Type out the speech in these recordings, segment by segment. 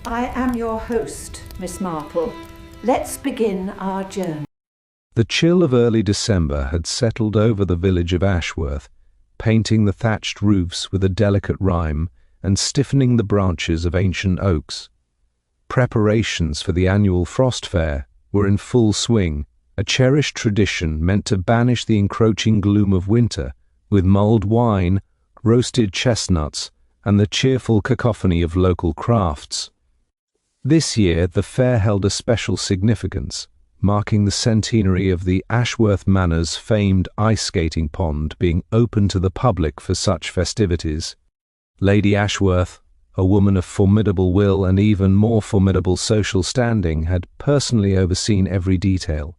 I am your host, Miss Marple. Let's begin our journey. The chill of early December had settled over the village of Ashworth, painting the thatched roofs with a delicate rime and stiffening the branches of ancient oaks. Preparations for the annual frost fair were in full swing, a cherished tradition meant to banish the encroaching gloom of winter with mulled wine, roasted chestnuts, and the cheerful cacophony of local crafts. This year the fair held a special significance, marking the centenary of the Ashworth Manor's famed ice skating pond being open to the public for such festivities. Lady Ashworth, a woman of formidable will and even more formidable social standing, had personally overseen every detail.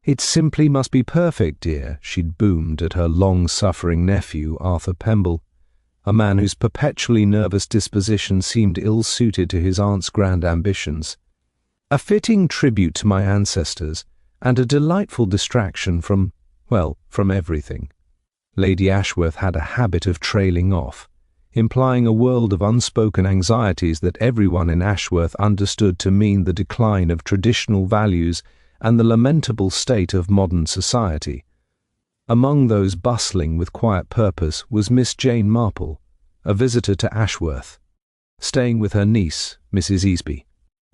"It simply must be perfect, dear," she'd boomed at her long-suffering nephew, Arthur Pemble, a man whose perpetually nervous disposition seemed ill-suited to his aunt's grand ambitions. "A fitting tribute to my ancestors, and a delightful distraction from everything." Lady Ashworth had a habit of trailing off, implying a world of unspoken anxieties that everyone in Ashworth understood to mean the decline of traditional values and the lamentable state of modern society. Among those bustling with quiet purpose was Miss Jane Marple, a visitor to Ashworth, staying with her niece, Mrs. Easby.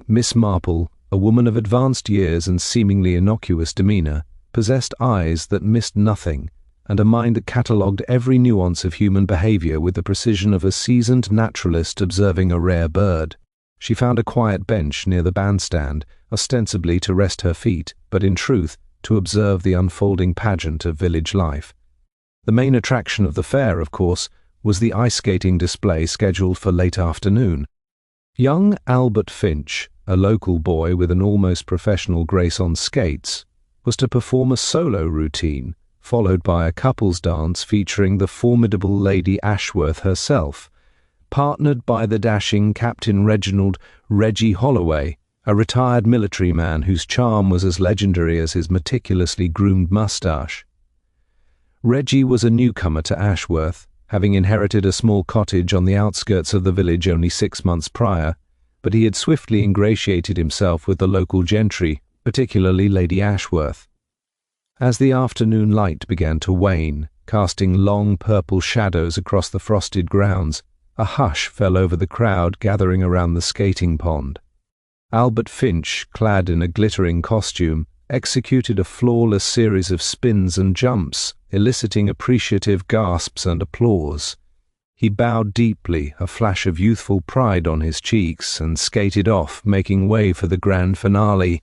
Miss Marple, a woman of advanced years and seemingly innocuous demeanour, possessed eyes that missed nothing and a mind that catalogued every nuance of human behaviour with the precision of a seasoned naturalist observing a rare bird. She found a quiet bench near the bandstand, ostensibly to rest her feet, but in truth to observe the unfolding pageant of village life. The main attraction of the fair, of course, was the ice skating display scheduled for late afternoon. Young Albert Finch, a local boy with an almost professional grace on skates, was to perform a solo routine, followed by a couples dance featuring the formidable Lady Ashworth herself, partnered by the dashing Captain Reginald "Reggie" Holloway, a retired military man whose charm was as legendary as his meticulously groomed moustache. Reggie was a newcomer to Ashworth, having inherited a small cottage on the outskirts of the village only 6 months prior, but he had swiftly ingratiated himself with the local gentry, particularly Lady Ashworth. As the afternoon light began to wane, casting long purple shadows across the frosted grounds, a hush fell over the crowd gathering around the skating pond. Albert Finch, clad in a glittering costume, executed a flawless series of spins and jumps, eliciting appreciative gasps and applause. He bowed deeply, a flash of youthful pride on his cheeks, and skated off, making way for the grand finale.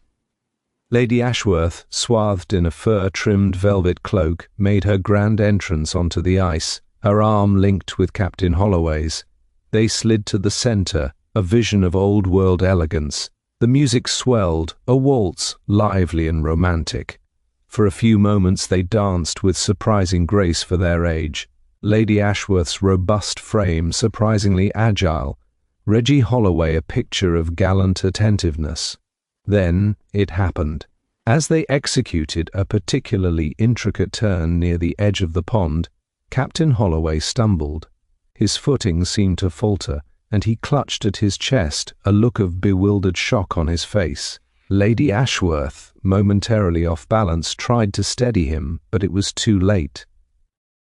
Lady Ashworth, swathed in a fur-trimmed velvet cloak, made her grand entrance onto the ice, her arm linked with Captain Holloway's. They slid to the centre, a vision of old-world elegance. The music swelled, a waltz, lively and romantic. For a few moments they danced with surprising grace for their age. Lady Ashworth's robust frame surprisingly agile, Reggie Holloway a picture of gallant attentiveness. Then it happened. As they executed a particularly intricate turn near the edge of the pond, Captain Holloway stumbled. His footing seemed to falter, and he clutched at his chest, a look of bewildered shock on his face. Lady Ashworth, momentarily off balance, tried to steady him, but it was too late.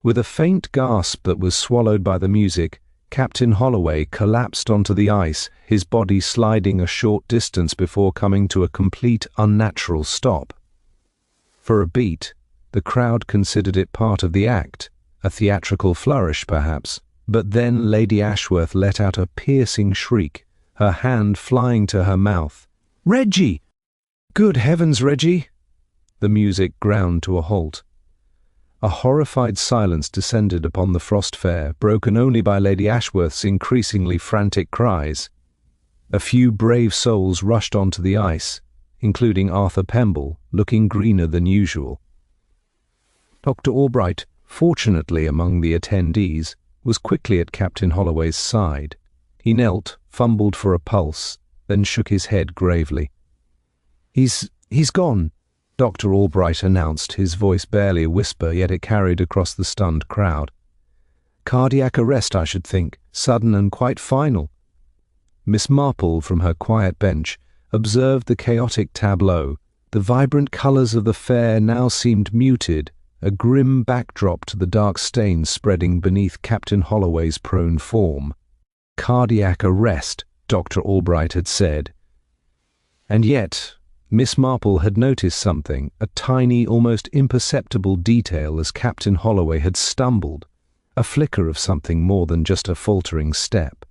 With a faint gasp that was swallowed by the music, Captain Holloway collapsed onto the ice, his body sliding a short distance before coming to a complete unnatural stop. For a beat, the crowd considered it part of the act, a theatrical flourish perhaps. But then Lady Ashworth let out a piercing shriek, her hand flying to her mouth. "Reggie! Good heavens, Reggie!" The music ground to a halt. A horrified silence descended upon the frost fair, broken only by Lady Ashworth's increasingly frantic cries. A few brave souls rushed onto the ice, including Arthur Pemble, looking greener than usual. Dr. Albright, fortunately among the attendees, was quickly at Captain Holloway's side. He knelt, fumbled for a pulse, then shook his head gravely. He's gone," Dr. Albright announced, his voice barely a whisper, yet it carried across the stunned crowd. "Cardiac arrest, I should think, sudden and quite final." Miss Marple, from her quiet bench, observed the chaotic tableau. The vibrant colours of the fair now seemed muted, a grim backdrop to the dark stains spreading beneath Captain Holloway's prone form. Cardiac arrest, Dr. Albright had said. And yet, Miss Marple had noticed something, a tiny, almost imperceptible detail as Captain Holloway had stumbled, a flicker of something more than just a faltering step.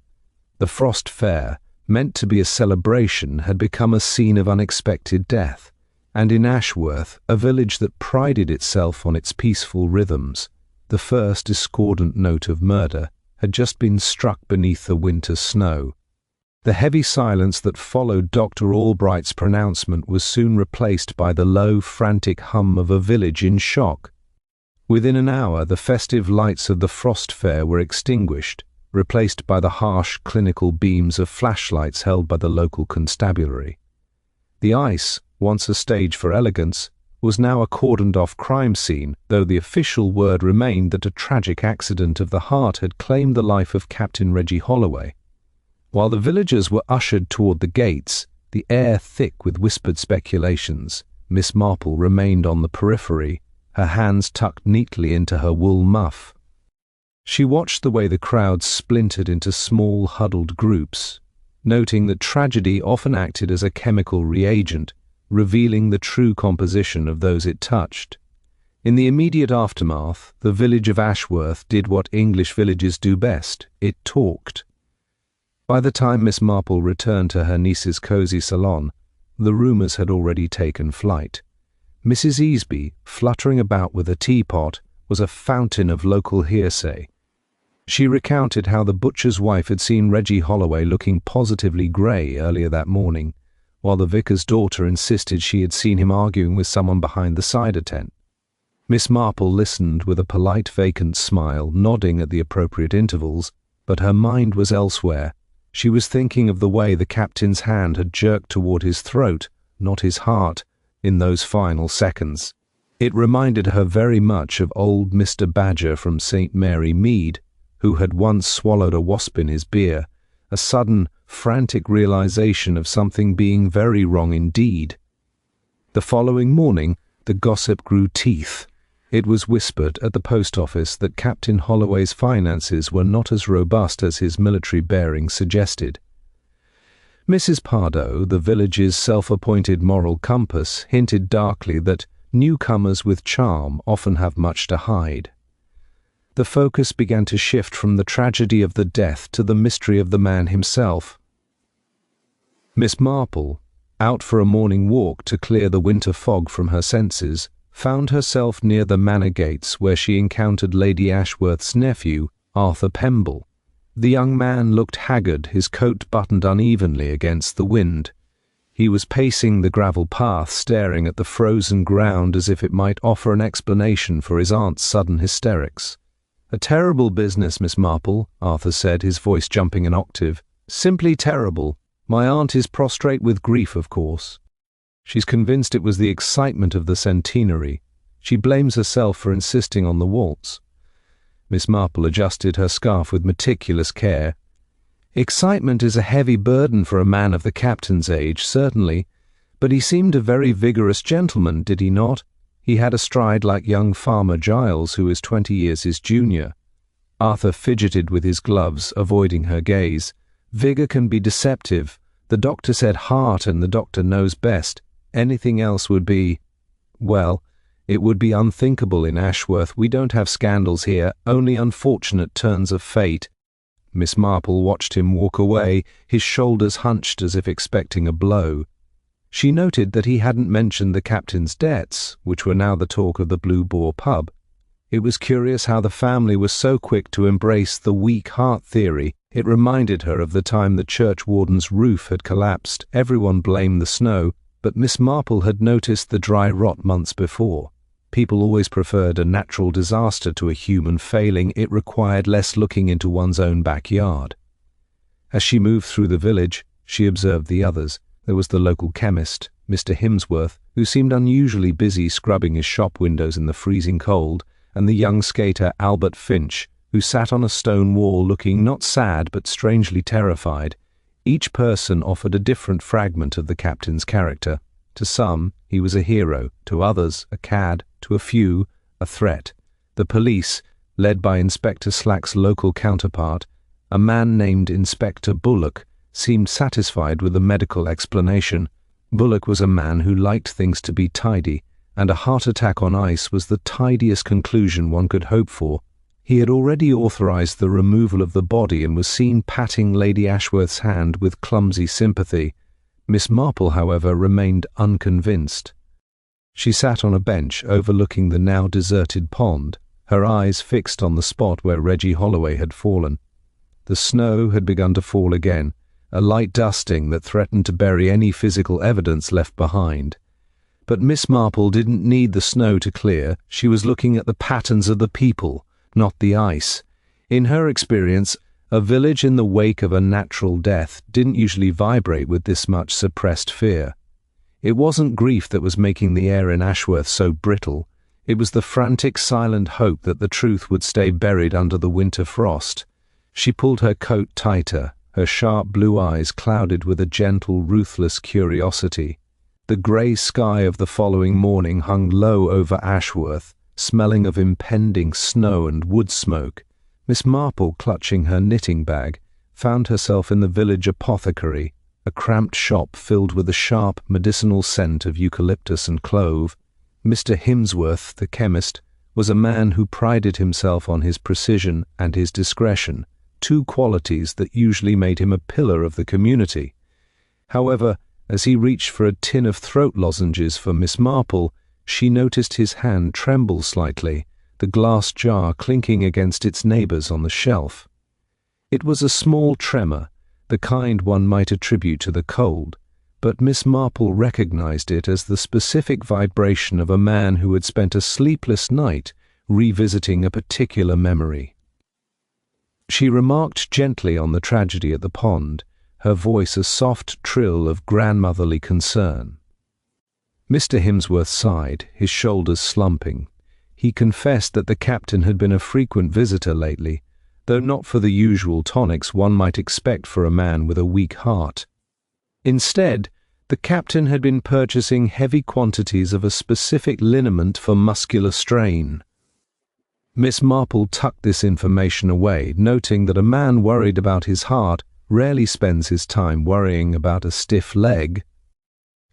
The Frost Fair, meant to be a celebration, had become a scene of unexpected death, and in Ashworth, a village that prided itself on its peaceful rhythms, the first discordant note of murder had just been struck beneath the winter snow. The heavy silence that followed Dr. Albright's pronouncement was soon replaced by the low, frantic hum of a village in shock. Within an hour, the festive lights of the Frost Fair were extinguished, replaced by the harsh, clinical beams of flashlights held by the local constabulary. The ice, once a stage for elegance, was now a cordoned-off crime scene, though the official word remained that a tragic accident of the heart had claimed the life of Captain Reggie Holloway. While the villagers were ushered toward the gates, the air thick with whispered speculations, Miss Marple remained on the periphery, her hands tucked neatly into her wool muff. She watched the way the crowd splintered into small, huddled groups, noting that tragedy often acted as a chemical reagent, revealing the true composition of those it touched. In the immediate aftermath, the village of Ashworth did what English villages do best: it talked. By the time Miss Marple returned to her niece's cosy salon, the rumours had already taken flight. Mrs. Easby, fluttering about with a teapot, was a fountain of local hearsay. She recounted how the butcher's wife had seen Reggie Holloway looking positively grey earlier that morning, while the vicar's daughter insisted she had seen him arguing with someone behind the cider tent. Miss Marple listened with a polite vacant smile, nodding at the appropriate intervals, but her mind was elsewhere. She was thinking of the way the captain's hand had jerked toward his throat, not his heart, in those final seconds. It reminded her very much of old Mr. Badger from St. Mary Mead, who had once swallowed a wasp in his beer, a sudden, frantic realization of something being very wrong indeed. The following morning, the gossip grew teeth. It was whispered at the post office that Captain Holloway's finances were not as robust as his military bearing suggested. Mrs. Pardoe, the village's self-appointed moral compass, hinted darkly that newcomers with charm often have much to hide. The focus began to shift from the tragedy of the death to the mystery of the man himself. Miss Marple, out for a morning walk to clear the winter fog from her senses, found herself near the manor gates where she encountered Lady Ashworth's nephew, Arthur Pemble. The young man looked haggard, his coat buttoned unevenly against the wind. He was pacing the gravel path, staring at the frozen ground as if it might offer an explanation for his aunt's sudden hysterics. "A terrible business, Miss Marple," Arthur said, his voice jumping an octave. "Simply terrible. My aunt is prostrate with grief, of course. She's convinced it was the excitement of the centenary. She blames herself for insisting on the waltz." Miss Marple adjusted her scarf with meticulous care. "Excitement is a heavy burden for a man of the captain's age, certainly, but he seemed a very vigorous gentleman, did he not? He had a stride like young Farmer Giles, who is 20 years his junior." Arthur fidgeted with his gloves, avoiding her gaze. "Vigour can be deceptive. The doctor said heart, and the doctor knows best. Anything else would be, well, it would be unthinkable in Ashworth. We don't have scandals here, only unfortunate turns of fate." Miss Marple watched him walk away, his shoulders hunched as if expecting a blow. She noted that he hadn't mentioned the captain's debts, which were now the talk of the Blue Boar pub. It was curious how the family was so quick to embrace the weak heart theory. It reminded her of the time the churchwarden's roof had collapsed. Everyone blamed the snow, but Miss Marple had noticed the dry rot months before. People always preferred a natural disaster to a human failing. It required less looking into one's own backyard. As she moved through the village, she observed the others. There was the local chemist, Mr. Himsworth, who seemed unusually busy scrubbing his shop windows in the freezing cold, and the young skater Albert Finch, who sat on a stone wall looking not sad but strangely terrified. Each person offered a different fragment of the captain's character. To some, he was a hero, to others, a cad, to a few, a threat. The police, led by Inspector Slack's local counterpart, a man named Inspector Bullock, seemed satisfied with the medical explanation. Bullock was a man who liked things to be tidy, and a heart attack on ice was the tidiest conclusion one could hope for. He had already authorized the removal of the body and was seen patting Lady Ashworth's hand with clumsy sympathy. Miss Marple, however, remained unconvinced. She sat on a bench overlooking the now deserted pond, her eyes fixed on the spot where Reggie Holloway had fallen. The snow had begun to fall again, a light dusting that threatened to bury any physical evidence left behind. But Miss Marple didn't need the snow to clear. She was looking at the patterns of the people, not the ice. In her experience, a village in the wake of a natural death didn't usually vibrate with this much suppressed fear. It wasn't grief that was making the air in Ashworth so brittle. It was the frantic, silent hope that the truth would stay buried under the winter frost. She pulled her coat tighter, her sharp blue eyes clouded with a gentle, ruthless curiosity. The grey sky of the following morning hung low over Ashworth, smelling of impending snow and wood smoke. Miss Marple, clutching her knitting bag, found herself in the village apothecary, a cramped shop filled with the sharp medicinal scent of eucalyptus and clove. Mr. Himsworth, the chemist, was a man who prided himself on his precision and his discretion, two qualities that usually made him a pillar of the community. However, as he reached for a tin of throat lozenges for Miss Marple, she noticed his hand tremble slightly, the glass jar clinking against its neighbours on the shelf. It was a small tremor, the kind one might attribute to the cold, but Miss Marple recognized it as the specific vibration of a man who had spent a sleepless night revisiting a particular memory. She remarked gently on the tragedy at the pond, her voice a soft trill of grandmotherly concern. Mr. Himsworth sighed, his shoulders slumping. He confessed that the captain had been a frequent visitor lately, though not for the usual tonics one might expect for a man with a weak heart. Instead, the captain had been purchasing heavy quantities of a specific liniment for muscular strain. Miss Marple tucked this information away, noting that a man worried about his heart rarely spends his time worrying about a stiff leg.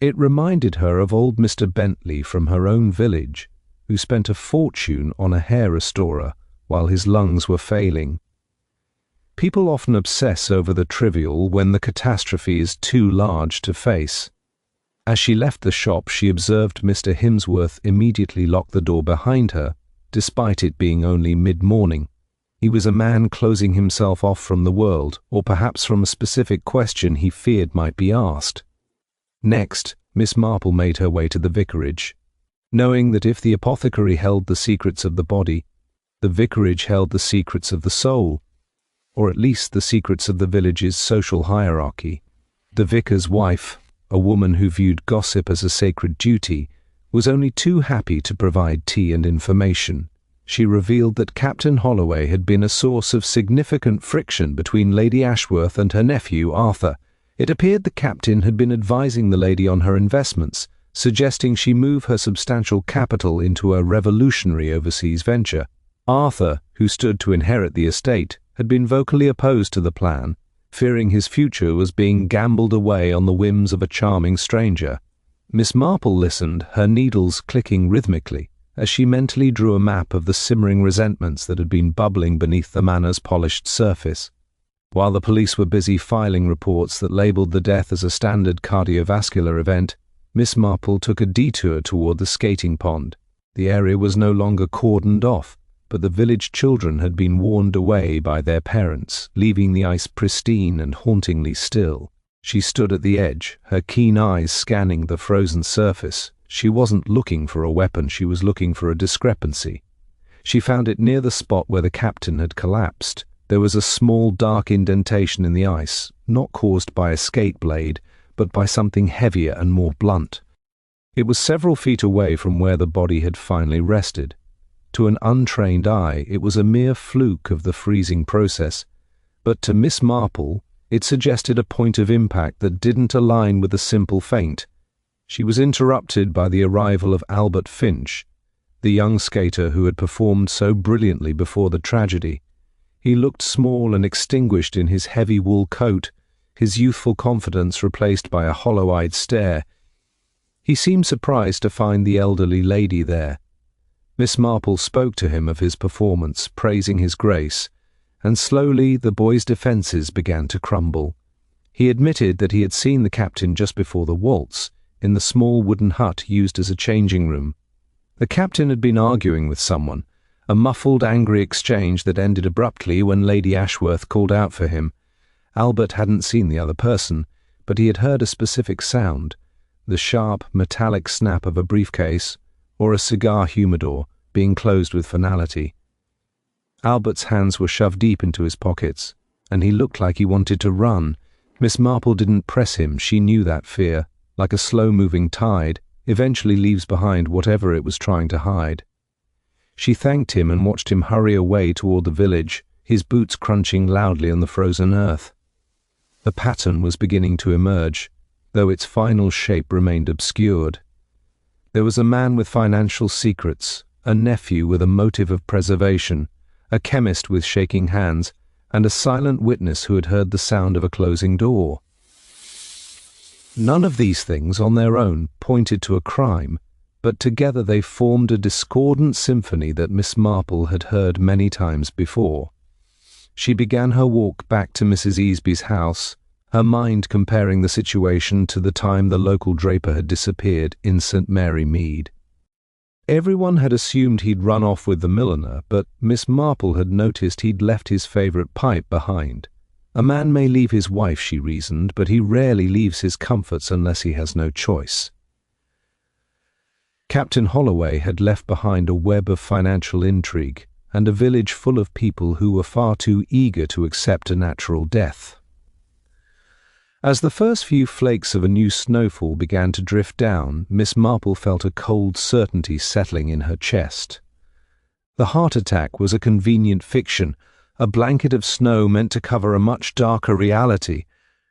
It reminded her of old Mr. Bentley from her own village, who spent a fortune on a hair restorer while his lungs were failing. People often obsess over the trivial when the catastrophe is too large to face. As she left the shop, she observed Mr. Himsworth immediately lock the door behind her, despite it being only mid-morning. He was a man closing himself off from the world, or perhaps from a specific question he feared might be asked. Next, Miss Marple made her way to the vicarage, knowing that if the apothecary held the secrets of the body, the vicarage held the secrets of the soul, or at least the secrets of the village's social hierarchy. The vicar's wife, a woman who viewed gossip as a sacred duty, was only too happy to provide tea and information. She revealed that Captain Holloway had been a source of significant friction between Lady Ashworth and her nephew, Arthur. It appeared the captain had been advising the lady on her investments, suggesting she move her substantial capital into a revolutionary overseas venture. Arthur, who stood to inherit the estate, had been vocally opposed to the plan, fearing his future was being gambled away on the whims of a charming stranger. Miss Marple listened, her needles clicking rhythmically, as she mentally drew a map of the simmering resentments that had been bubbling beneath the manor's polished surface. While the police were busy filing reports that labelled the death as a standard cardiovascular event, Miss Marple took a detour toward the skating pond. The area was no longer cordoned off, but the village children had been warned away by their parents, leaving the ice pristine and hauntingly still. She stood at the edge, her keen eyes scanning the frozen surface. She wasn't looking for a weapon, she was looking for a discrepancy. She found it near the spot where the captain had collapsed. There was a small dark indentation in the ice, not caused by a skate blade, but by something heavier and more blunt. It was several feet away from where the body had finally rested. To an untrained eye, it was a mere fluke of the freezing process, but to Miss Marple, It suggested a point of impact that didn't align with a simple feint. She was interrupted by the arrival of Albert Finch, the young skater who had performed so brilliantly before the tragedy. He looked small and extinguished in his heavy wool coat, his youthful confidence replaced by a hollow-eyed stare. He seemed surprised to find the elderly lady there. Miss Marple spoke to him of his performance, praising his grace, and slowly the boy's defences began to crumble. He admitted that he had seen the captain just before the waltz, in the small wooden hut used as a changing room. The captain had been arguing with someone, a muffled, angry exchange that ended abruptly when Lady Ashworth called out for him. Albert hadn't seen the other person, but he had heard a specific sound, the sharp, metallic snap of a briefcase or a cigar humidor being closed with finality. Albert's hands were shoved deep into his pockets, and he looked like he wanted to run. Miss Marple didn't press him. She knew that fear, like a slow-moving tide, eventually leaves behind whatever it was trying to hide. She thanked him and watched him hurry away toward the village, his boots crunching loudly on the frozen earth. The pattern was beginning to emerge, though its final shape remained obscured. There was a man with financial secrets, a nephew with a motive of preservation, a chemist with shaking hands, and a silent witness who had heard the sound of a closing door. None of these things on their own pointed to a crime, but together they formed a discordant symphony that Miss Marple had heard many times before. She began her walk back to Mrs. Easby's house, her mind comparing the situation to the time the local draper had disappeared in St. Mary Mead. Everyone had assumed he'd run off with the milliner, but Miss Marple had noticed he'd left his favourite pipe behind. A man may leave his wife, she reasoned, but he rarely leaves his comforts unless he has no choice. Captain Holloway had left behind a web of financial intrigue and a village full of people who were far too eager to accept a natural death. As the first few flakes of a new snowfall began to drift down, Miss Marple felt a cold certainty settling in her chest. The heart attack was a convenient fiction, a blanket of snow meant to cover a much darker reality.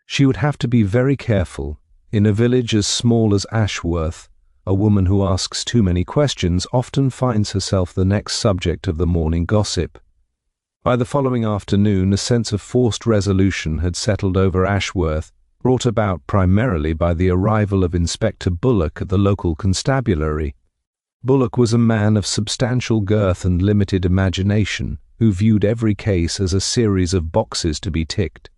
She would have to be very careful. In a village as small as Ashworth, a woman who asks too many questions often finds herself the next subject of the morning gossip. By the following afternoon, a sense of forced resolution had settled over Ashworth, brought about primarily by the arrival of Inspector Bullock at the local constabulary. Bullock was a man of substantial girth and limited imagination, who viewed every case as a series of boxes to be ticked.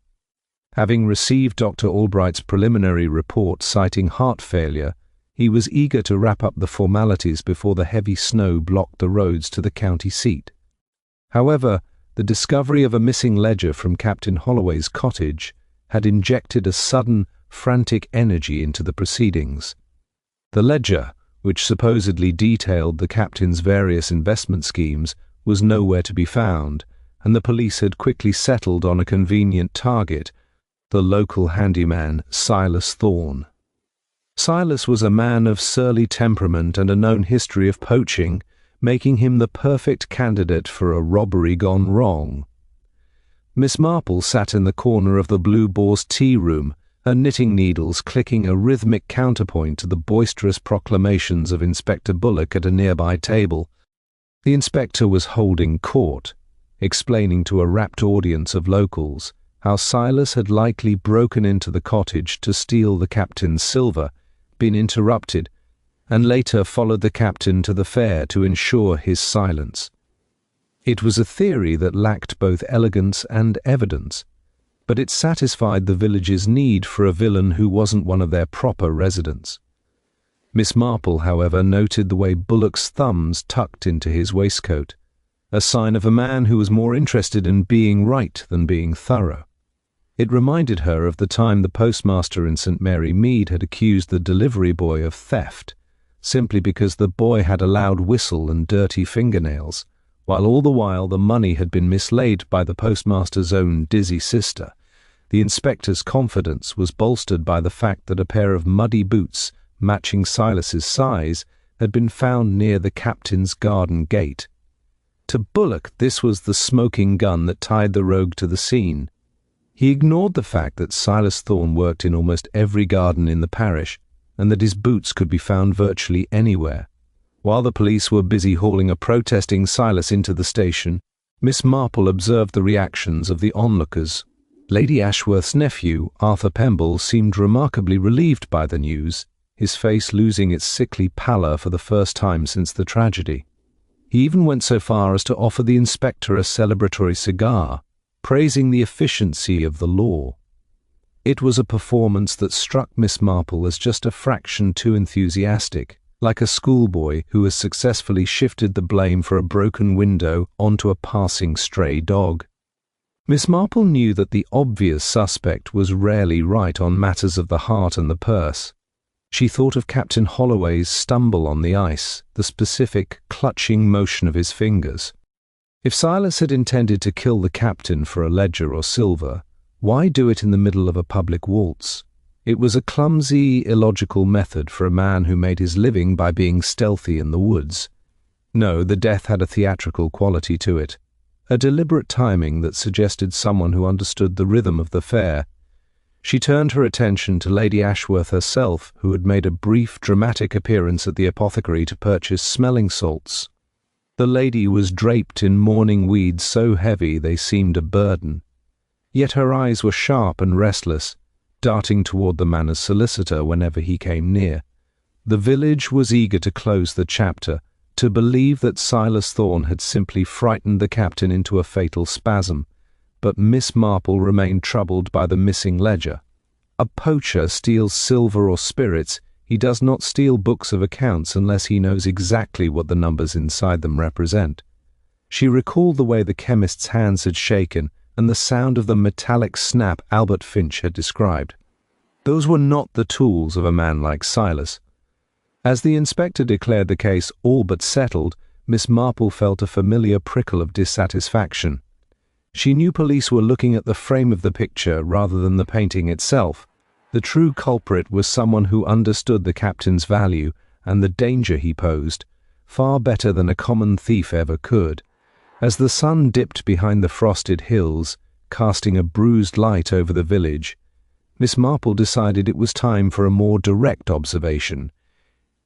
Having received Dr. Albright's preliminary report citing heart failure, he was eager to wrap up the formalities before the heavy snow blocked the roads to the county seat. However, the discovery of a missing ledger from Captain Holloway's cottage had injected a sudden, frantic energy into the proceedings. The ledger, which supposedly detailed the captain's various investment schemes, was nowhere to be found, and the police had quickly settled on a convenient target, the local handyman Silas Thorne. Silas was a man of surly temperament and a known history of poaching, making him the perfect candidate for a robbery gone wrong. Miss Marple sat in the corner of the Blue Boar's tea room, her knitting needles clicking a rhythmic counterpoint to the boisterous proclamations of Inspector Bullock at a nearby table. The inspector was holding court, explaining to a rapt audience of locals how Silas had likely broken into the cottage to steal the captain's silver, been interrupted, and later followed the captain to the fair to ensure his silence. It was a theory that lacked both elegance and evidence, but it satisfied the village's need for a villain who wasn't one of their proper residents. Miss Marple, however, noted the way Bullock's thumbs tucked into his waistcoat, a sign of a man who was more interested in being right than being thorough. It reminded her of the time the postmaster in St. Mary Mead had accused the delivery boy of theft, simply because the boy had a loud whistle and dirty fingernails, while all the while the money had been mislaid by the postmaster's own dizzy sister. The inspector's confidence was bolstered by the fact that a pair of muddy boots, matching Silas's size, had been found near the captain's garden gate. To Bullock, this was the smoking gun that tied the rogue to the scene. He ignored the fact that Silas Thorne worked in almost every garden in the parish, and that his boots could be found virtually anywhere. While the police were busy hauling a protesting Silas into the station, Miss Marple observed the reactions of the onlookers. Lady Ashworth's nephew, Arthur Pemble, seemed remarkably relieved by the news, his face losing its sickly pallor for the first time since the tragedy. He even went so far as to offer the inspector a celebratory cigar, praising the efficiency of the law. It was a performance that struck Miss Marple as just a fraction too enthusiastic, like a schoolboy who has successfully shifted the blame for a broken window onto a passing stray dog. Miss Marple knew that the obvious suspect was rarely right on matters of the heart and the purse. She thought of Captain Holloway's stumble on the ice, the specific, clutching motion of his fingers. If Silas had intended to kill the captain for a ledger or silver, why do it in the middle of a public waltz? It was a clumsy, illogical method for a man who made his living by being stealthy in the woods. No, the death had a theatrical quality to it, a deliberate timing that suggested someone who understood the rhythm of the fair. She turned her attention to Lady Ashworth herself, who had made a brief, dramatic appearance at the apothecary to purchase smelling salts. The lady was draped in mourning weeds so heavy they seemed a burden. Yet her eyes were sharp and restless, darting toward the manor's solicitor whenever he came near. The village was eager to close the chapter, to believe that Silas Thorne had simply frightened the captain into a fatal spasm, but Miss Marple remained troubled by the missing ledger. A poacher steals silver or spirits. He does not steal books of accounts unless he knows exactly what the numbers inside them represent. She recalled the way the chemist's hands had shaken and the sound of the metallic snap Albert Finch had described. Those were not the tools of a man like Silas. As the inspector declared the case all but settled, Miss Marple felt a familiar prickle of dissatisfaction. She knew police were looking at the frame of the picture rather than the painting itself. The true culprit was someone who understood the captain's value and the danger he posed, far better than a common thief ever could. As the sun dipped behind the frosted hills, casting a bruised light over the village, Miss Marple decided it was time for a more direct observation.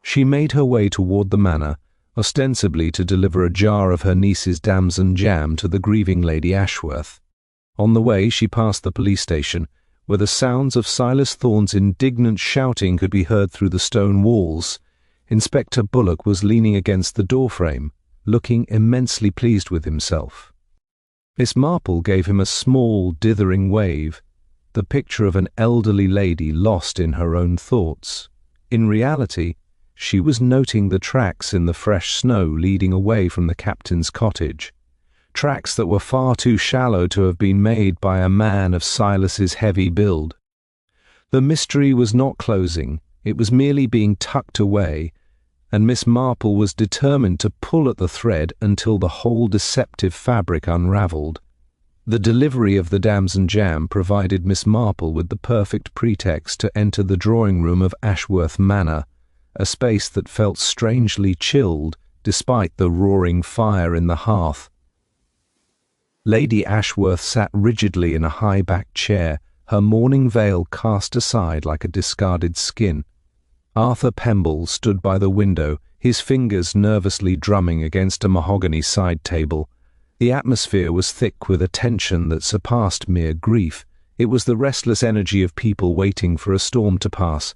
She made her way toward the manor, ostensibly to deliver a jar of her niece's damson jam to the grieving Lady Ashworth. On the way she passed the police station, where the sounds of Silas Thorne's indignant shouting could be heard through the stone walls. Inspector Bullock was leaning against the doorframe, looking immensely pleased with himself. Miss Marple gave him a small, dithering wave, the picture of an elderly lady lost in her own thoughts. In reality, she was noting the tracks in the fresh snow leading away from the captain's cottage, tracks that were far too shallow to have been made by a man of Silas's heavy build. The mystery was not closing, it was merely being tucked away, and Miss Marple was determined to pull at the thread until the whole deceptive fabric unravelled. The delivery of the damson jam provided Miss Marple with the perfect pretext to enter the drawing-room of Ashworth Manor, a space that felt strangely chilled despite the roaring fire in the hearth. Lady Ashworth sat rigidly in a high-backed chair, her mourning veil cast aside like a discarded skin. Arthur Pemble stood by the window, his fingers nervously drumming against a mahogany side table. The atmosphere was thick with a tension that surpassed mere grief. It was the restless energy of people waiting for a storm to pass.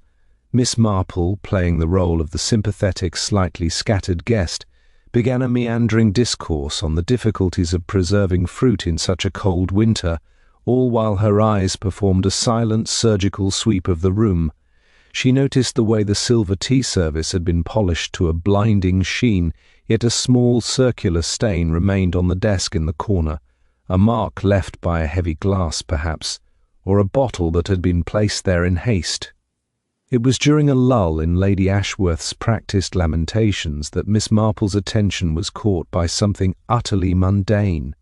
Miss Marple, playing the role of the sympathetic, slightly scattered guest, began a meandering discourse on the difficulties of preserving fruit in such a cold winter, all while her eyes performed a silent surgical sweep of the room. She noticed the way the silver tea service had been polished to a blinding sheen, yet a small circular stain remained on the desk in the corner, a mark left by a heavy glass perhaps, or a bottle that had been placed there in haste. It was during a lull in Lady Ashworth's practised lamentations that Miss Marple's attention was caught by something utterly mundane.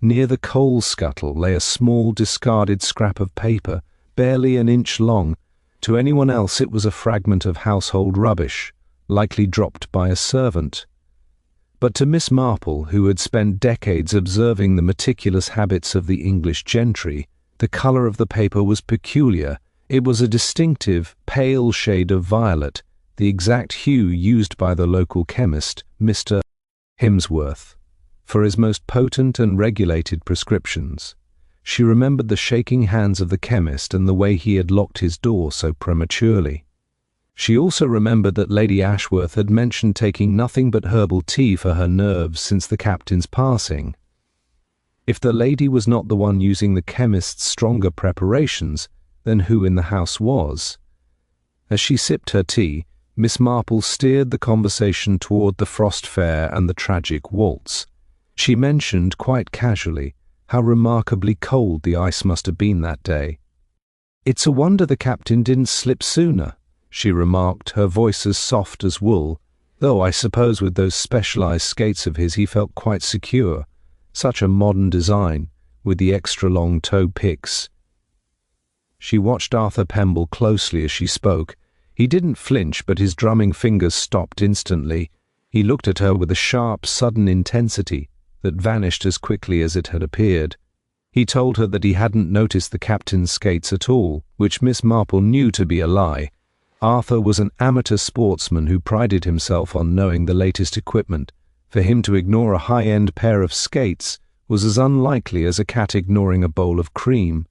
Near the coal scuttle lay a small discarded scrap of paper, barely an inch long. To anyone else it was a fragment of household rubbish, likely dropped by a servant. But to Miss Marple, who had spent decades observing the meticulous habits of the English gentry, The colour of the paper was peculiar. It was a distinctive, pale shade of violet, the exact hue used by the local chemist, Mr. Himsworth, for his most potent and regulated prescriptions. She remembered the shaking hands of the chemist and the way he had locked his door so prematurely. She also remembered that Lady Ashworth had mentioned taking nothing but herbal tea for her nerves since the captain's passing. If the lady was not the one using the chemist's stronger preparations, then who in the house was? As she sipped her tea, Miss Marple steered the conversation toward the Frost Fair and the tragic waltz. She mentioned, quite casually, how remarkably cold the ice must have been that day. "It's a wonder the captain didn't slip sooner," she remarked, her voice as soft as wool, though I suppose with those specialized skates of his he felt quite secure. Such a modern design, with the extra long toe picks. She watched Arthur Pemble closely as she spoke. He didn't flinch, but his drumming fingers stopped instantly. He looked at her with a sharp, sudden intensity that vanished as quickly as it had appeared. He told her that he hadn't noticed the captain's skates at all, which Miss Marple knew to be a lie. Arthur was an amateur sportsman who prided himself on knowing the latest equipment. For him to ignore a high-end pair of skates was as unlikely as a cat ignoring a bowl of cream.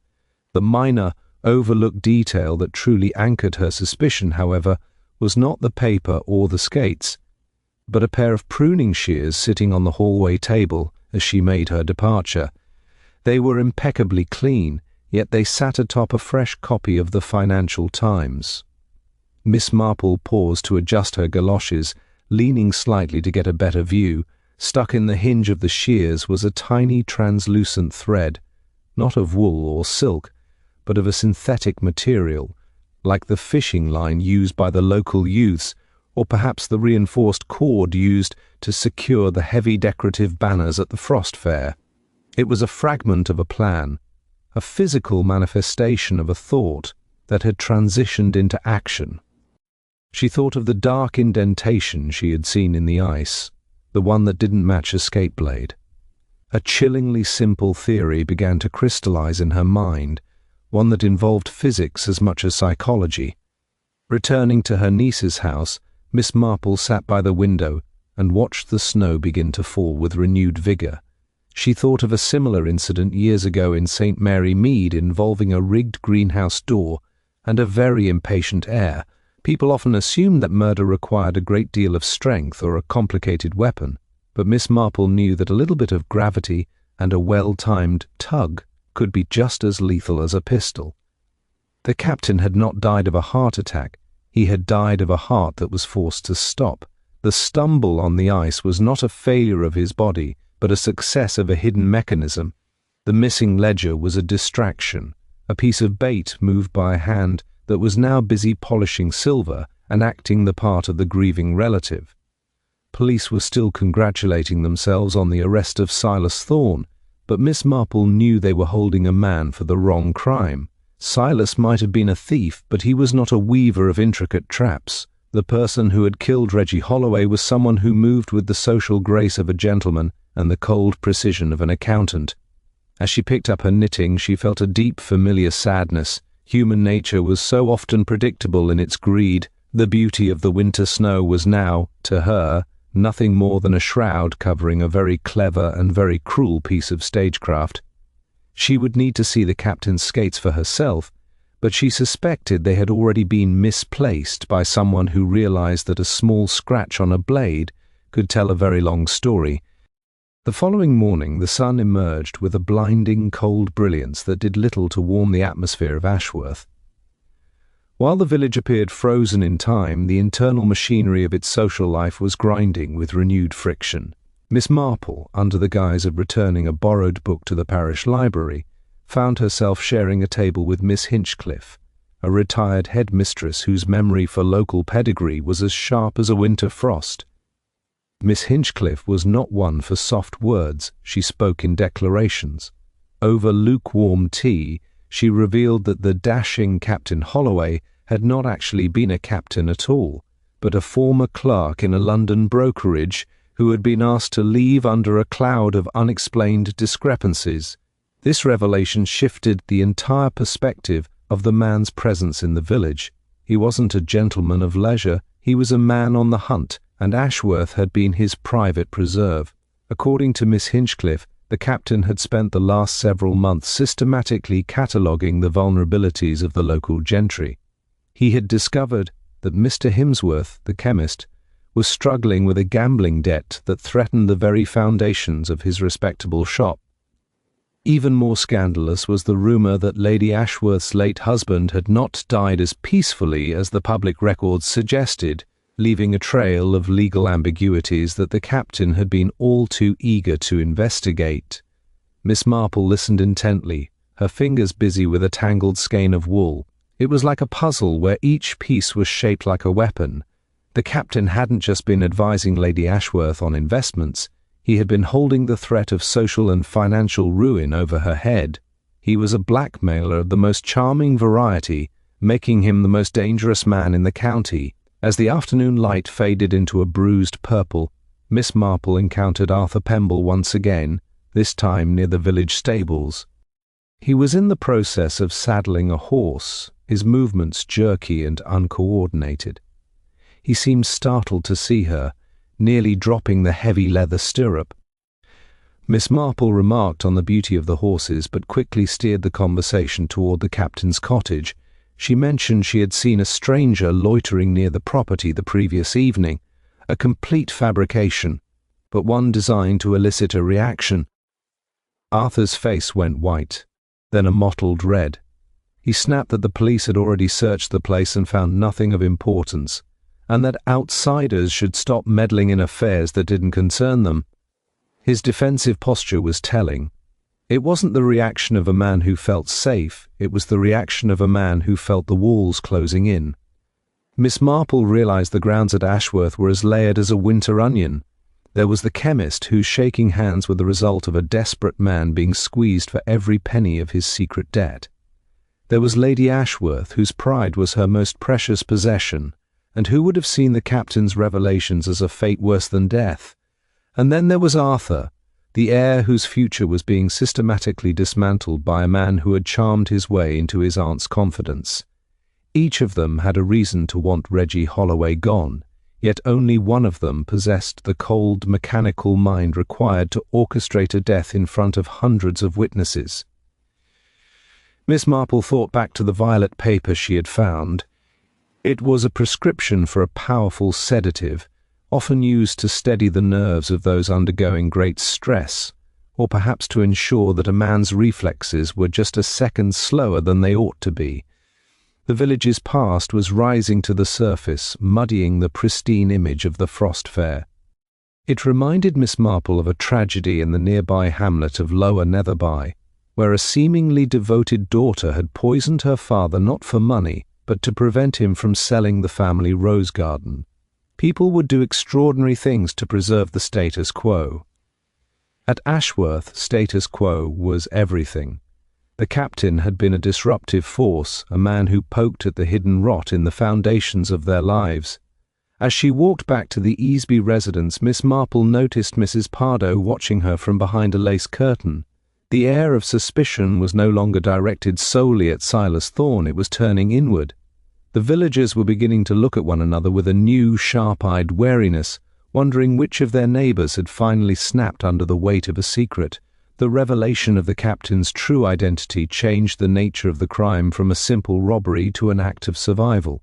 The minor, overlooked detail that truly anchored her suspicion, however, was not the paper or the skates, but a pair of pruning shears sitting on the hallway table as she made her departure. They were impeccably clean, yet they sat atop a fresh copy of the Financial Times. Miss Marple paused to adjust her galoshes, leaning slightly to get a better view. Stuck in the hinge of the shears was a tiny translucent thread, not of wool or silk, but of a synthetic material, like the fishing line used by the local youths, or perhaps the reinforced cord used to secure the heavy decorative banners at the Frost Fair. It was a fragment of a plan, a physical manifestation of a thought that had transitioned into action. She thought of the dark indentation she had seen in the ice, the one that didn't match a skate blade. A chillingly simple theory began to crystallize in her mind, one that involved physics as much as psychology. Returning to her niece's house, Miss Marple sat by the window and watched the snow begin to fall with renewed vigor. She thought of a similar incident years ago in St. Mary Mead involving a rigged greenhouse door and a very impatient heir. People often assumed that murder required a great deal of strength or a complicated weapon, but Miss Marple knew that a little bit of gravity and a well-timed tug could be just as lethal as a pistol. The captain had not died of a heart attack. He had died of a heart that was forced to stop. The stumble on the ice was not a failure of his body, but a success of a hidden mechanism. The missing ledger was a distraction, a piece of bait moved by a hand that was now busy polishing silver and acting the part of the grieving relative. Police were still congratulating themselves on the arrest of Silas Thorne, but Miss Marple knew they were holding a man for the wrong crime. Silas might have been a thief, but he was not a weaver of intricate traps. The person who had killed Reggie Holloway was someone who moved with the social grace of a gentleman and the cold precision of an accountant. As she picked up her knitting, she felt a deep, familiar sadness. Human nature was so often predictable in its greed. The beauty of the winter snow was now, to her, nothing more than a shroud covering a very clever and very cruel piece of stagecraft. She would need to see the captain's skates for herself, but she suspected they had already been misplaced by someone who realized that a small scratch on a blade could tell a very long story. The following morning the sun emerged with a blinding cold brilliance that did little to warm the atmosphere of Ashworth. While the village appeared frozen in time, the internal machinery of its social life was grinding with renewed friction. Miss Marple, under the guise of returning a borrowed book to the parish library, found herself sharing a table with Miss Hinchcliffe, a retired headmistress whose memory for local pedigree was as sharp as a winter frost. Miss Hinchcliffe was not one for soft words. She spoke in declarations. Over lukewarm tea, she revealed that the dashing Captain Holloway had not actually been a captain at all, but a former clerk in a London brokerage who had been asked to leave under a cloud of unexplained discrepancies. This revelation shifted the entire perspective of the man's presence in the village. He wasn't a gentleman of leisure, he was a man on the hunt, and Ashworth had been his private preserve. According to Miss Hinchcliffe, the captain had spent the last several months systematically cataloguing the vulnerabilities of the local gentry. He had discovered that Mr. Himsworth, the chemist, was struggling with a gambling debt that threatened the very foundations of his respectable shop. Even more scandalous was the rumour that Lady Ashworth's late husband had not died as peacefully as the public records suggested, leaving a trail of legal ambiguities that the captain had been all too eager to investigate. Miss Marple listened intently, her fingers busy with a tangled skein of wool. It was like a puzzle where each piece was shaped like a weapon. The captain hadn't just been advising Lady Ashworth on investments, he had been holding the threat of social and financial ruin over her head. He was a blackmailer of the most charming variety, making him the most dangerous man in the county. As the afternoon light faded into a bruised purple, Miss Marple encountered Arthur Pemble once again, this time near the village stables. He was in the process of saddling a horse, his movements jerky and uncoordinated. He seemed startled to see her, nearly dropping the heavy leather stirrup. Miss Marple remarked on the beauty of the horses, but quickly steered the conversation toward the captain's cottage. She mentioned she had seen a stranger loitering near the property the previous evening, a complete fabrication, but one designed to elicit a reaction. Arthur's face went white, then a mottled red. He snapped that the police had already searched the place and found nothing of importance, and that outsiders should stop meddling in affairs that didn't concern them. His defensive posture was telling. It wasn't the reaction of a man who felt safe, it was the reaction of a man who felt the walls closing in. Miss Marple realized the grounds at Ashworth were as layered as a winter onion. There was the chemist whose shaking hands were the result of a desperate man being squeezed for every penny of his secret debt. There was Lady Ashworth, whose pride was her most precious possession, and who would have seen the captain's revelations as a fate worse than death. And then there was Arthur, the heir whose future was being systematically dismantled by a man who had charmed his way into his aunt's confidence. Each of them had a reason to want Reggie Holloway gone, yet only one of them possessed the cold, mechanical mind required to orchestrate a death in front of hundreds of witnesses. Miss Marple thought back to the violet paper she had found. It was a prescription for a powerful sedative, often used to steady the nerves of those undergoing great stress, or perhaps to ensure that a man's reflexes were just a second slower than they ought to be. The village's past was rising to the surface, muddying the pristine image of the Frost Fair. It reminded Miss Marple of a tragedy in the nearby hamlet of Lower Netherby, where a seemingly devoted daughter had poisoned her father not for money, but to prevent him from selling the family rose garden. People would do extraordinary things to preserve the status quo. At Ashworth, status quo was everything. The captain had been a disruptive force, a man who poked at the hidden rot in the foundations of their lives. As she walked back to the Easby residence, Miss Marple noticed Mrs. Pardoe watching her from behind a lace curtain. The air of suspicion was no longer directed solely at Silas Thorne, it was turning inward. The villagers were beginning to look at one another with a new, sharp-eyed wariness, wondering which of their neighbours had finally snapped under the weight of a secret. The revelation of the captain's true identity changed the nature of the crime from a simple robbery to an act of survival.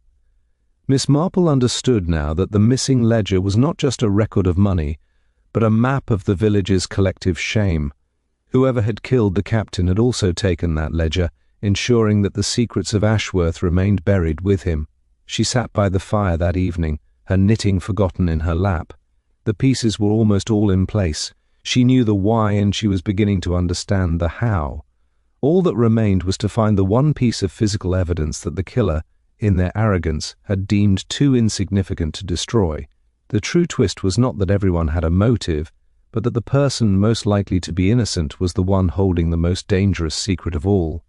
Miss Marple understood now that the missing ledger was not just a record of money, but a map of the village's collective shame. Whoever had killed the captain had also taken that ledger, ensuring that the secrets of Ashworth remained buried with him. She sat by the fire that evening, her knitting forgotten in her lap. The pieces were almost all in place. She knew the why and she was beginning to understand the how. All that remained was to find the one piece of physical evidence that the killer, in their arrogance, had deemed too insignificant to destroy. The true twist was not that everyone had a motive, but that the person most likely to be innocent was the one holding the most dangerous secret of all.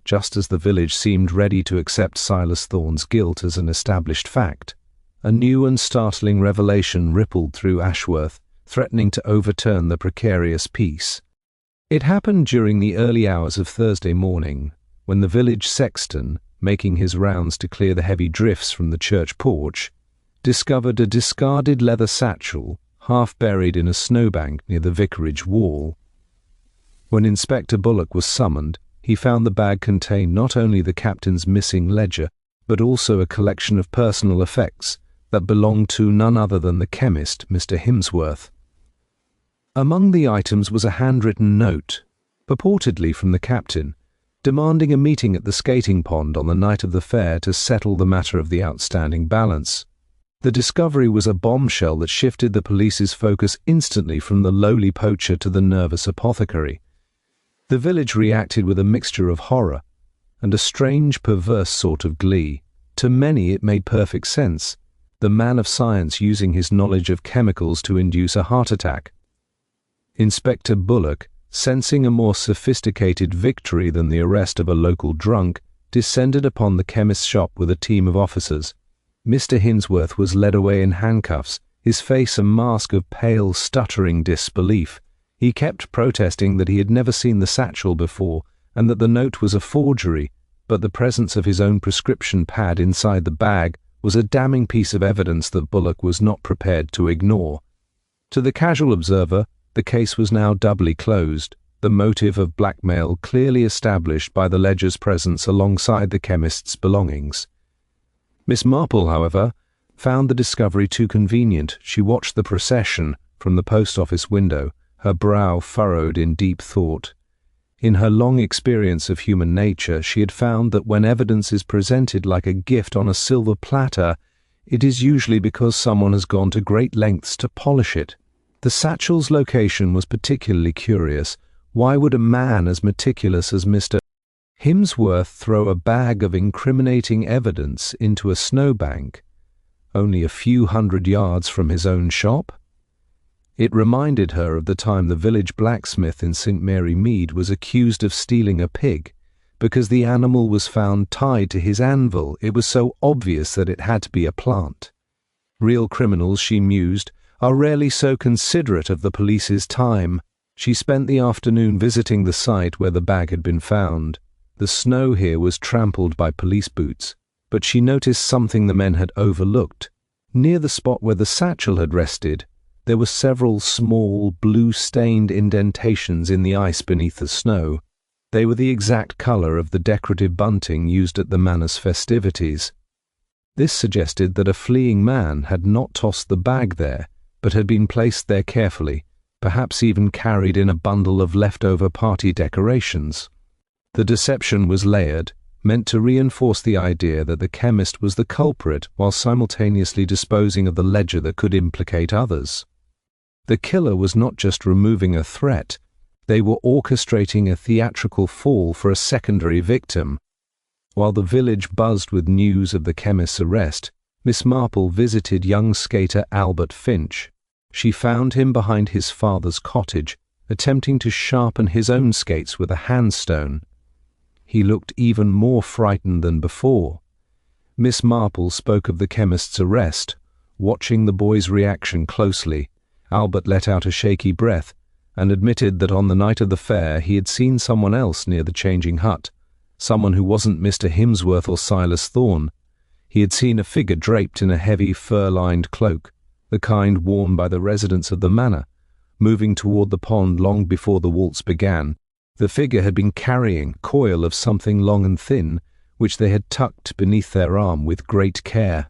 Just as the village seemed ready to accept Silas Thorne's guilt as an established fact, a new and startling revelation rippled through Ashworth, threatening to overturn the precarious peace. It happened during the early hours of Thursday morning, when the village sexton, making his rounds to clear the heavy drifts from the church porch, discovered a discarded leather satchel half buried in a snowbank near the vicarage wall. When Inspector Bullock was summoned, he found the bag contained not only the captain's missing ledger, but also a collection of personal effects that belonged to none other than the chemist, Mr. Himsworth. Among the items was a handwritten note, purportedly from the captain, demanding a meeting at the skating pond on the night of the fair to settle the matter of the outstanding balance. The discovery was a bombshell that shifted the police's focus instantly from the lowly poacher to the nervous apothecary. The village reacted with a mixture of horror and a strange, perverse sort of glee. To many it made perfect sense, the man of science using his knowledge of chemicals to induce a heart attack. Inspector Bullock, sensing a more sophisticated victory than the arrest of a local drunk, descended upon the chemist's shop with a team of officers. Mr. Himsworth was led away in handcuffs, his face a mask of pale, stuttering disbelief. He kept protesting that he had never seen the satchel before and that the note was a forgery, but the presence of his own prescription pad inside the bag was a damning piece of evidence that Bullock was not prepared to ignore. To the casual observer, the case was now doubly closed, the motive of blackmail clearly established by the ledger's presence alongside the chemist's belongings. Miss Marple, however, found the discovery too convenient. She watched the procession from the post office window, her brow furrowed in deep thought. In her long experience of human nature, she had found that when evidence is presented like a gift on a silver platter, it is usually because someone has gone to great lengths to polish it. The satchel's location was particularly curious. Why would a man as meticulous as Mr. Himsworth throw a bag of incriminating evidence into a snowbank, only a few hundred yards from his own shop? It reminded her of the time the village blacksmith in St. Mary Mead was accused of stealing a pig. Because the animal was found tied to his anvil, it was so obvious that it had to be a plant. Real criminals, she mused, are rarely so considerate of the police's time. She spent the afternoon visiting the site where the bag had been found. The snow here was trampled by police boots, but she noticed something the men had overlooked. Near the spot where the satchel had rested, there were several small, blue-stained indentations in the ice beneath the snow. They were the exact color of the decorative bunting used at the manor's festivities. This suggested that a fleeing man had not tossed the bag there, but had been placed there carefully, perhaps even carried in a bundle of leftover party decorations. The deception was layered, meant to reinforce the idea that the chemist was the culprit while simultaneously disposing of the ledger that could implicate others. The killer was not just removing a threat, they were orchestrating a theatrical fall for a secondary victim. While the village buzzed with news of the chemist's arrest, Miss Marple visited young skater Albert Finch. She found him behind his father's cottage, attempting to sharpen his own skates with a handstone. He looked even more frightened than before. Miss Marple spoke of the chemist's arrest. Watching the boy's reaction closely, Albert let out a shaky breath and admitted that on the night of the fair he had seen someone else near the changing hut, someone who wasn't Mr. Himsworth or Silas Thorne. He had seen a figure draped in a heavy fur-lined cloak, the kind worn by the residents of the manor, moving toward the pond long before the waltz began. The figure had been carrying a coil of something long and thin, which they had tucked beneath their arm with great care.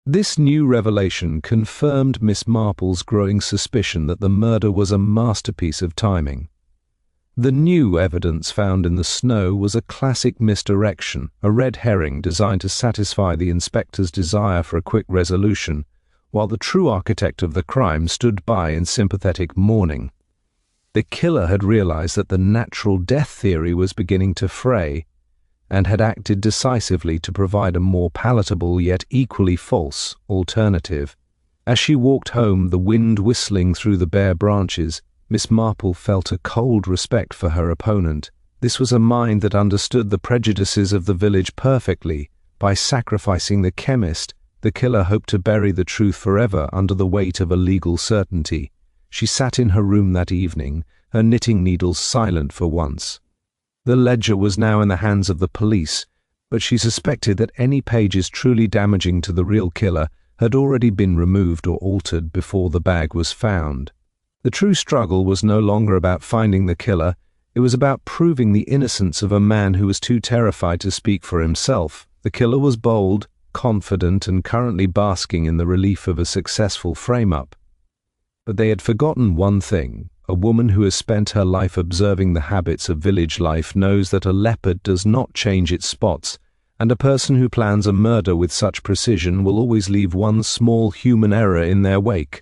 This new revelation confirmed Miss Marple's growing suspicion that the murder was a masterpiece of timing. The new evidence found in the snow was a classic misdirection, a red herring designed to satisfy the inspector's desire for a quick resolution, while the true architect of the crime stood by in sympathetic mourning. The killer had realized that the natural death theory was beginning to fray, and had acted decisively to provide a more palatable yet equally false alternative. As she walked home, the wind whistling through the bare branches, Miss Marple felt a cold respect for her opponent. This was a mind that understood the prejudices of the village perfectly. By sacrificing the chemist, the killer hoped to bury the truth forever under the weight of a legal certainty. She sat in her room that evening, her knitting needles silent for once. The ledger was now in the hands of the police, but she suspected that any pages truly damaging to the real killer had already been removed or altered before the bag was found. The true struggle was no longer about finding the killer, it was about proving the innocence of a man who was too terrified to speak for himself. The killer was bold, confident, and currently basking in the relief of a successful frame-up. But they had forgotten one thing. A woman who has spent her life observing the habits of village life knows that a leopard does not change its spots, and a person who plans a murder with such precision will always leave one small human error in their wake.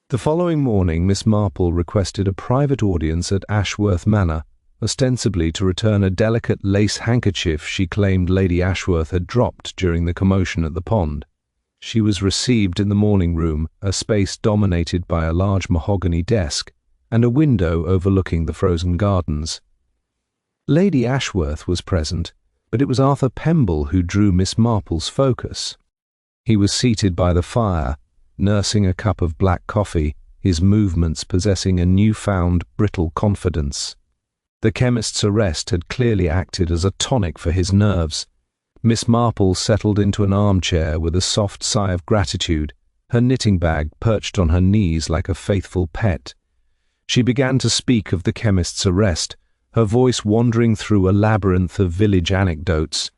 The following morning Miss Marple requested a private audience at Ashworth Manor, ostensibly to return a delicate lace handkerchief she claimed Lady Ashworth had dropped during the commotion at the pond. She was received in the morning room, a space dominated by a large mahogany desk, and a window overlooking the frozen gardens. Lady Ashworth was present, but it was Arthur Pemble who drew Miss Marple's focus. He was seated by the fire, nursing a cup of black coffee, his movements possessing a newfound brittle confidence. The chemist's arrest had clearly acted as a tonic for his nerves. Miss Marple settled into an armchair with a soft sigh of gratitude, her knitting bag perched on her knees like a faithful pet. She began to speak of the chemist's arrest, her voice wandering through a labyrinth of village anecdotes.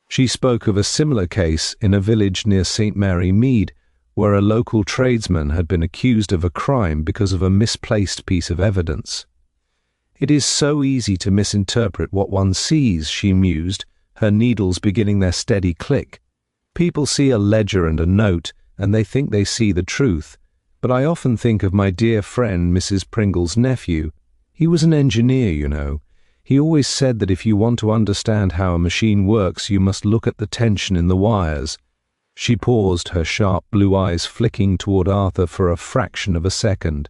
She spoke of a similar case in a village near St. Mary Mead, where a local tradesman had been accused of a crime because of a misplaced piece of evidence. "It is so easy to misinterpret what one sees," she mused, her needles beginning their steady click. "People see a ledger and a note, and they think they see the truth. But I often think of my dear friend Mrs. Pringle's nephew. He was an engineer, you know. He always said that if you want to understand how a machine works, you must look at the tension in the wires." She paused, her sharp blue eyes flicking toward Arthur for a fraction of a second.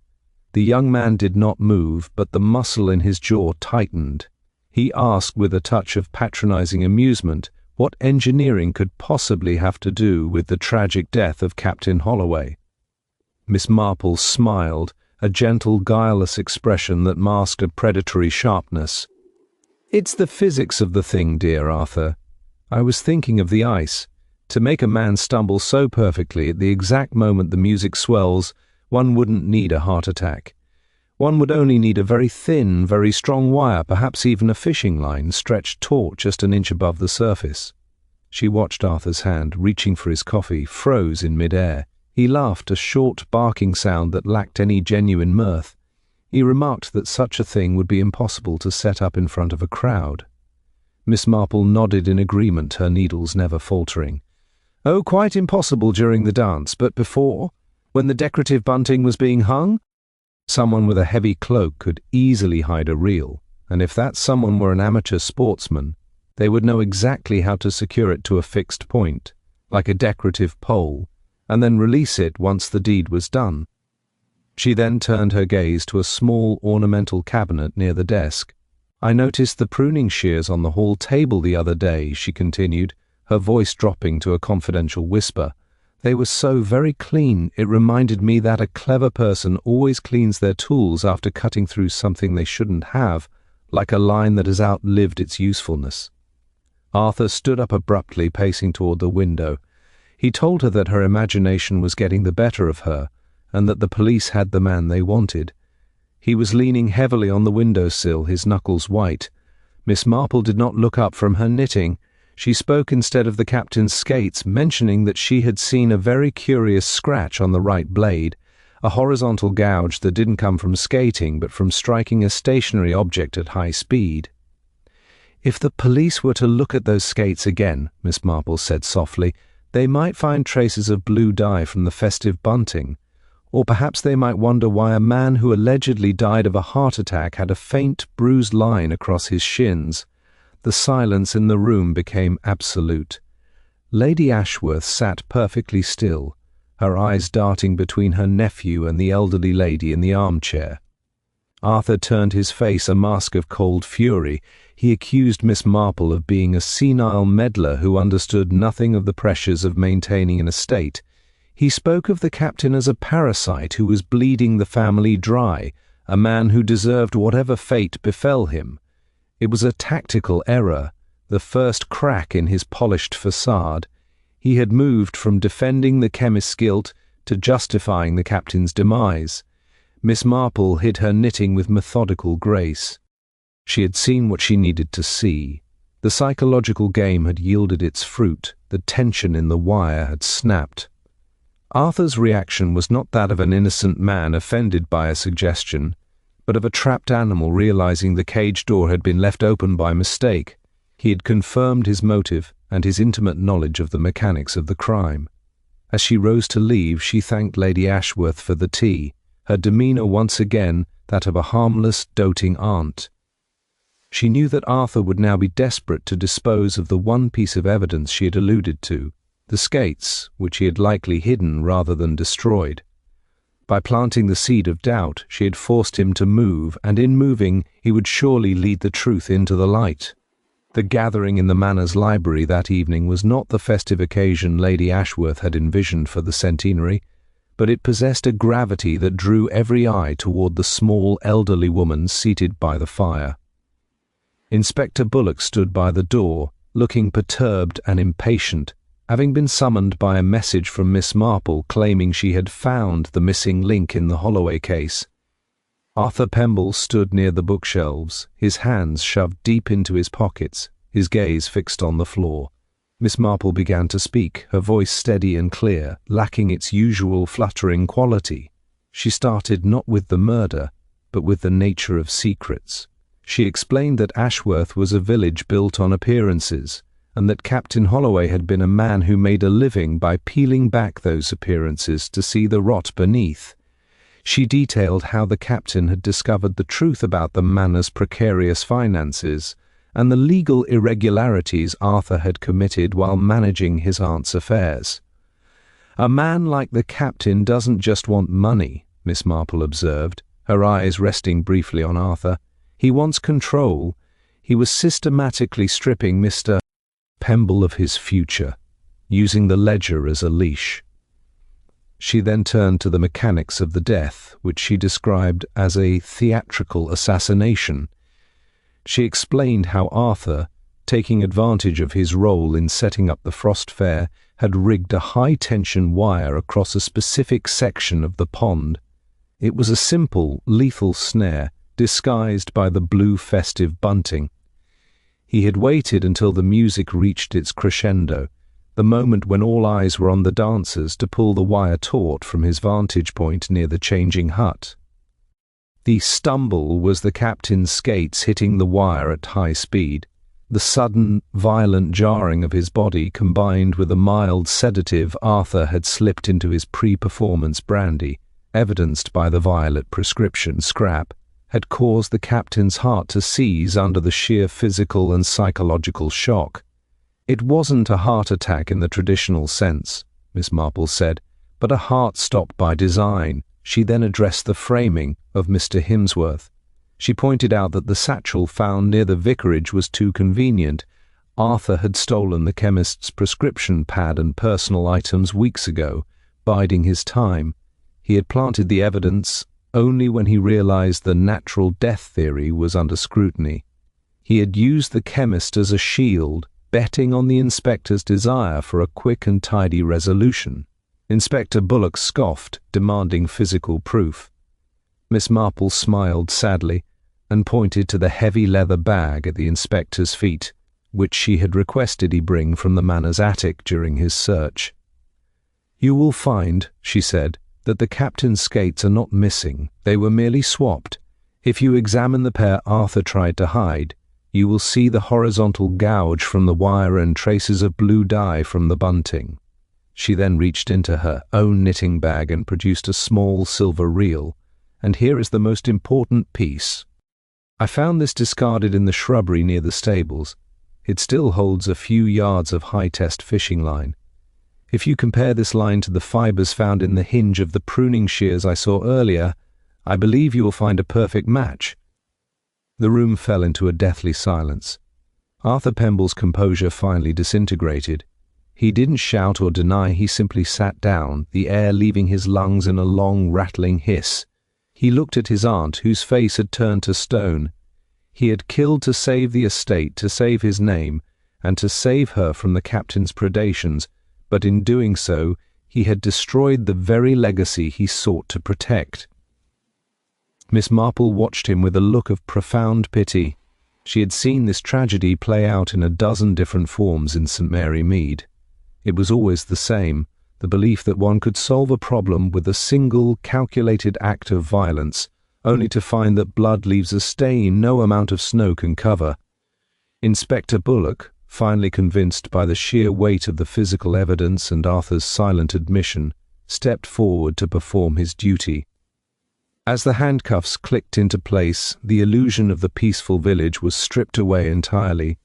The young man did not move, but the muscle in his jaw tightened. He asked with a touch of patronizing amusement what engineering could possibly have to do with the tragic death of Captain Holloway. Miss Marple smiled, a gentle, guileless expression that masked a predatory sharpness. "It's the physics of the thing, dear Arthur. I was thinking of the ice. To make a man stumble so perfectly at the exact moment the music swells, one wouldn't need a heart attack. One would only need a very thin, very strong wire, perhaps even a fishing line, stretched taut just an inch above the surface." She watched Arthur's hand, reaching for his coffee, froze in mid-air. He laughed, a short, barking sound that lacked any genuine mirth. He remarked that such a thing would be impossible to set up in front of a crowd. Miss Marple nodded in agreement, her needles never faltering. "Oh, quite impossible during the dance, but before, when the decorative bunting was being hung? Someone with a heavy cloak could easily hide a reel, and if that someone were an amateur sportsman, they would know exactly how to secure it to a fixed point, like a decorative pole, and then release it once the deed was done." She then turned her gaze to a small ornamental cabinet near the desk. "I noticed the pruning shears on the hall table the other day," she continued, her voice dropping to a confidential whisper. "They were so very clean, it reminded me that a clever person always cleans their tools after cutting through something they shouldn't have, like a line that has outlived its usefulness." Arthur stood up abruptly, pacing toward the window. He told her that her imagination was getting the better of her, and that the police had the man they wanted. He was leaning heavily on the window-sill, his knuckles white. Miss Marple did not look up from her knitting. She spoke instead of the captain's skates, mentioning that she had seen a very curious scratch on the right blade, a horizontal gouge that didn't come from skating but from striking a stationary object at high speed. "If the police were to look at those skates again," Miss Marple said softly, "they might find traces of blue dye from the festive bunting. Or perhaps they might wonder why a man who allegedly died of a heart attack had a faint, bruised line across his shins." The silence in the room became absolute. Lady Ashworth sat perfectly still, her eyes darting between her nephew and the elderly lady in the armchair. Arthur turned his face a mask of cold fury. He accused Miss Marple of being a senile meddler who understood nothing of the pressures of maintaining an estate. He spoke of the captain as a parasite who was bleeding the family dry, a man who deserved whatever fate befell him. It was a tactical error, the first crack in his polished facade. He had moved from defending the chemist's guilt to justifying the captain's demise. Miss Marple hid her knitting with methodical grace. She had seen what she needed to see. The psychological game had yielded its fruit. The tension in the wire had snapped. Arthur's reaction was not that of an innocent man offended by a suggestion, but of a trapped animal realizing the cage door had been left open by mistake. He had confirmed his motive and his intimate knowledge of the mechanics of the crime. As she rose to leave, she thanked Lady Ashworth for the tea, her demeanour once again that of a harmless, doting aunt. She knew that Arthur would now be desperate to dispose of the one piece of evidence she had alluded to, the skates, which he had likely hidden rather than destroyed. By planting the seed of doubt, she had forced him to move, and in moving he would surely lead the truth into the light. The gathering in the Manor's library that evening was not the festive occasion Lady Ashworth had envisioned for the centenary, but it possessed a gravity that drew every eye toward the small elderly woman seated by the fire. Inspector Bullock stood by the door, looking perturbed and impatient, having been summoned by a message from Miss Marple claiming she had found the missing link in the Holloway case. Arthur Pemble stood near the bookshelves, his hands shoved deep into his pockets, his gaze fixed on the floor. Miss Marple began to speak, her voice steady and clear, lacking its usual fluttering quality. She started not with the murder, but with the nature of secrets. She explained that Ashworth was a village built on appearances, and that Captain Holloway had been a man who made a living by peeling back those appearances to see the rot beneath. She detailed how the captain had discovered the truth about the Manor's precarious finances and the legal irregularities Arthur had committed while managing his aunt's affairs. "A man like the captain doesn't just want money," Miss Marple observed, her eyes resting briefly on Arthur. "He wants control." He was systematically stripping Mr. Pemble of his future, using the ledger as a leash. She then turned to the mechanics of the death, which she described as a theatrical assassination. She explained how Arthur, taking advantage of his role in setting up the Frost Fair, had rigged a high-tension wire across a specific section of the pond. It was a simple, lethal snare, disguised by the blue festive bunting. He had waited until the music reached its crescendo, the moment when all eyes were on the dancers, to pull the wire taut from his vantage point near the changing hut. The stumble was the captain's skates hitting the wire at high speed. The sudden, violent jarring of his body, combined with a mild sedative Arthur had slipped into his pre-performance brandy, evidenced by the violet prescription scrap, had caused the captain's heart to seize under the sheer physical and psychological shock. "It wasn't a heart attack in the traditional sense," Miss Marple said, "but a heart stop by design." She then addressed the framing of Mr. Himsworth. She pointed out that the satchel found near the vicarage was too convenient. Arthur had stolen the chemist's prescription pad and personal items weeks ago, biding his time. He had planted the evidence only when he realized the natural death theory was under scrutiny. He had used the chemist as a shield, betting on the inspector's desire for a quick and tidy resolution. Inspector Bullock scoffed, demanding physical proof. Miss Marple smiled sadly and pointed to the heavy leather bag at the inspector's feet, which she had requested he bring from the Manor's attic during his search. "You will find," she said, "that the captain's skates are not missing. They were merely swapped. If you examine the pair Arthur tried to hide, you will see the horizontal gouge from the wire and traces of blue dye from the bunting." She then reached into her own knitting bag and produced a small silver reel. "And here is the most important piece. I found this discarded in the shrubbery near the stables. It still holds a few yards of high-test fishing line. If you compare this line to the fibres found in the hinge of the pruning shears I saw earlier, I believe you will find a perfect match." The room fell into a deathly silence. Arthur Pemble's composure finally disintegrated. He didn't shout or deny, he simply sat down, the air leaving his lungs in a long rattling hiss. He looked at his aunt, whose face had turned to stone. He had killed to save the estate, to save his name, and to save her from the captain's predations, but in doing so, he had destroyed the very legacy he sought to protect. Miss Marple watched him with a look of profound pity. She had seen this tragedy play out in a dozen different forms in St. Mary Mead. It was always the same, the belief that one could solve a problem with a single, calculated act of violence, only to find that blood leaves a stain no amount of snow can cover. Inspector Bullock, finally convinced by the sheer weight of the physical evidence and Arthur's silent admission, stepped forward to perform his duty. As the handcuffs clicked into place, the illusion of the peaceful village was stripped away entirely.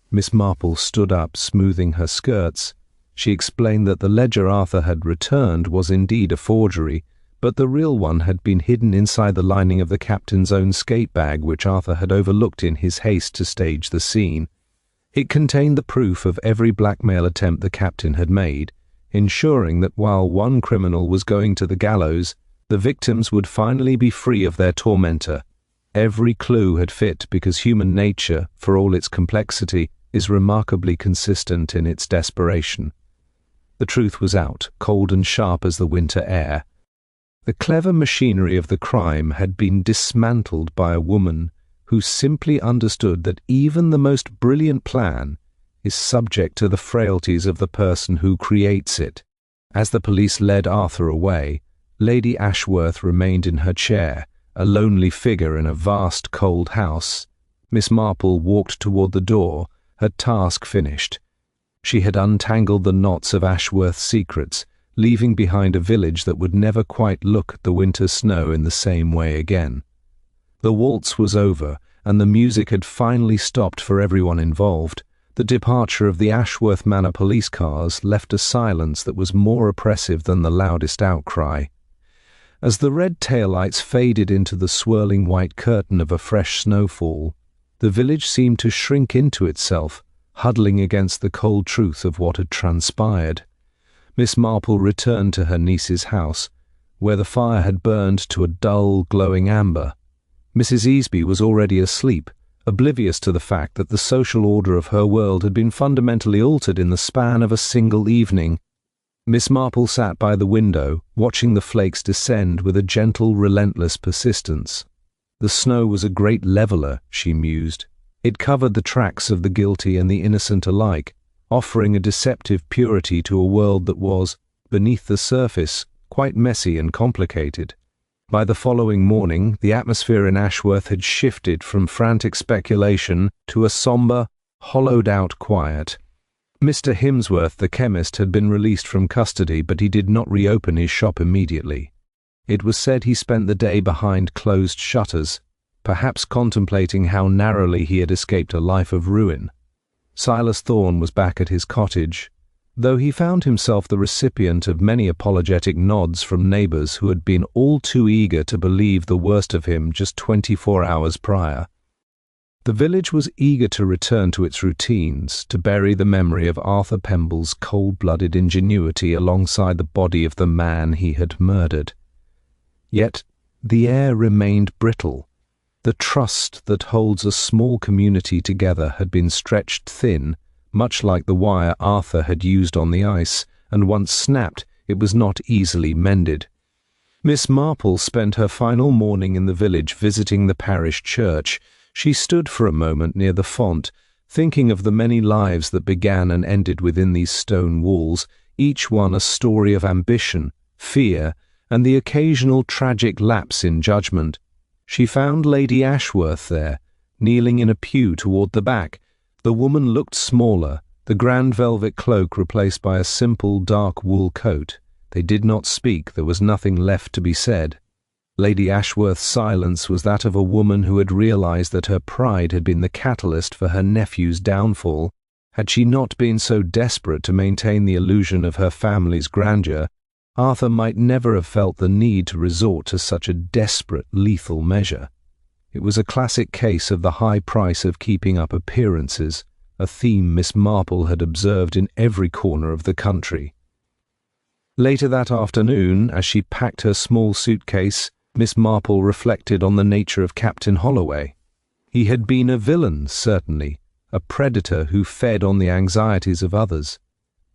Miss Marple stood up, smoothing her skirts. She explained that the ledger Arthur had returned was indeed a forgery, but the real one had been hidden inside the lining of the captain's own skate bag, which Arthur had overlooked in his haste to stage the scene. It contained the proof of every blackmail attempt the captain had made, ensuring that while one criminal was going to the gallows, the victims would finally be free of their tormentor. Every clue had fit because human nature, for all its complexity, is remarkably consistent in its desperation. The truth was out, cold and sharp as the winter air. The clever machinery of the crime had been dismantled by a woman who simply understood that even the most brilliant plan is subject to the frailties of the person who creates it. As the police led Arthur away, Lady Ashworth remained in her chair, a lonely figure in a vast cold house. Miss Marple walked toward the door, her task finished. She had untangled the knots of Ashworth's secrets, leaving behind a village that would never quite look at the winter snow in the same way again. The waltz was over, and the music had finally stopped for everyone involved. The departure of the Ashworth Manor police cars left a silence that was more oppressive than the loudest outcry. As the red taillights faded into the swirling white curtain of a fresh snowfall, the village seemed to shrink into itself, huddling against the cold truth of what had transpired. Miss Marple returned to her niece's house, where the fire had burned to a dull, glowing amber. Mrs. Easby was already asleep, oblivious to the fact that the social order of her world had been fundamentally altered in the span of a single evening. Miss Marple sat by the window, watching the flakes descend with a gentle, relentless persistence. The snow was a great leveller, she mused. It covered the tracks of the guilty and the innocent alike, offering a deceptive purity to a world that was, beneath the surface, quite messy and complicated. By the following morning, the atmosphere in Ashworth had shifted from frantic speculation to a sombre, hollowed-out quiet. Mr. Himsworth, the chemist, had been released from custody, but he did not reopen his shop immediately. It was said he spent the day behind closed shutters, perhaps contemplating how narrowly he had escaped a life of ruin. Silas Thorne was back at his cottage, though he found himself the recipient of many apologetic nods from neighbours who had been all too eager to believe the worst of him just 24 hours prior. The village was eager to return to its routines, to bury the memory of Arthur Pemble's cold-blooded ingenuity alongside the body of the man he had murdered. Yet the air remained brittle. The trust that holds a small community together had been stretched thin, much like the wire Arthur had used on the ice, and once snapped, it was not easily mended. Miss Marple spent her final morning in the village visiting the parish church. She stood for a moment near the font, thinking of the many lives that began and ended within these stone walls, each one a story of ambition, fear, and the occasional tragic lapse in judgment. She found Lady Ashworth there, kneeling in a pew toward the back. The woman looked smaller, the grand velvet cloak replaced by a simple dark wool coat. They did not speak, there was nothing left to be said. Lady Ashworth's silence was that of a woman who had realized that her pride had been the catalyst for her nephew's downfall. Had she not been so desperate to maintain the illusion of her family's grandeur, Arthur might never have felt the need to resort to such a desperate, lethal measure. It was a classic case of the high price of keeping up appearances, a theme Miss Marple had observed in every corner of the country. Later that afternoon, as she packed her small suitcase, Miss Marple reflected on the nature of Captain Holloway. He had been a villain, certainly, a predator who fed on the anxieties of others.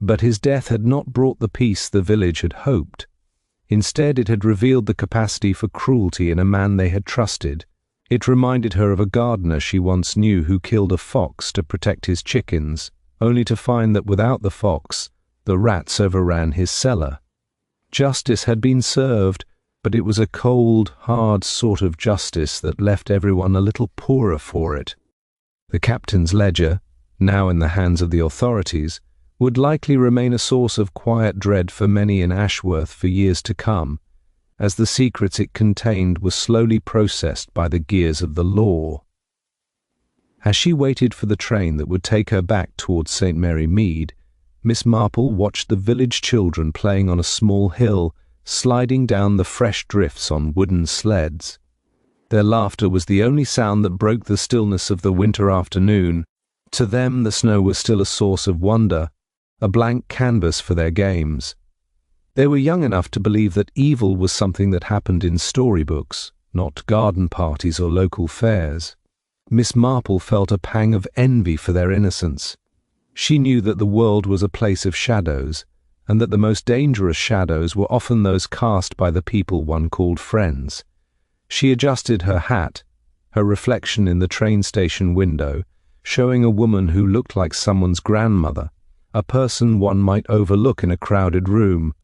But his death had not brought the peace the village had hoped. Instead, it had revealed the capacity for cruelty in a man they had trusted. It reminded her of a gardener she once knew who killed a fox to protect his chickens, only to find that without the fox, the rats overran his cellar. Justice had been served, but it was a cold, hard sort of justice that left everyone a little poorer for it. The captain's ledger, now in the hands of the authorities, would likely remain a source of quiet dread for many in Ashworth for years to come, as the secrets it contained were slowly processed by the gears of the law. As she waited for the train that would take her back towards St. Mary Mead, Miss Marple watched the village children playing on a small hill, sliding down the fresh drifts on wooden sleds. Their laughter was the only sound that broke the stillness of the winter afternoon. To them the snow was still a source of wonder, a blank canvas for their games. They were young enough to believe that evil was something that happened in storybooks, not garden parties or local fairs. Miss Marple felt a pang of envy for their innocence. She knew that the world was a place of shadows, and that the most dangerous shadows were often those cast by the people one called friends. She adjusted her hat, her reflection in the train station window, showing a woman who looked like someone's grandmother, a person one might overlook in a crowded room.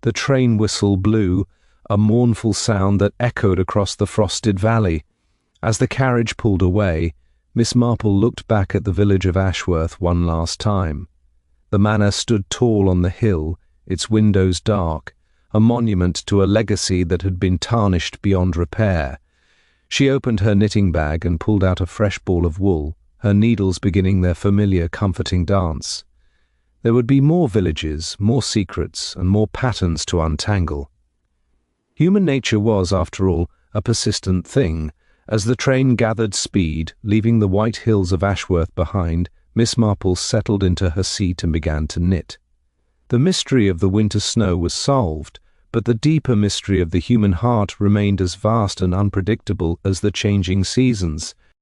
The train whistle blew, a mournful sound that echoed across the frosted valley. As the carriage pulled away, Miss Marple looked back at the village of Ashworth one last time. The manor stood tall on the hill, its windows dark, a monument to a legacy that had been tarnished beyond repair. She opened her knitting bag and pulled out a fresh ball of wool, her needles beginning their familiar comforting dance. There would be more villages, more secrets, and more patterns to untangle. Human nature was, after all, a persistent thing. As the train gathered speed, leaving the white hills of Ashworth behind, Miss Marple settled into her seat and began to knit. The mystery of the winter snow was solved, but the deeper mystery of the human heart remained as vast and unpredictable as the changing seasons.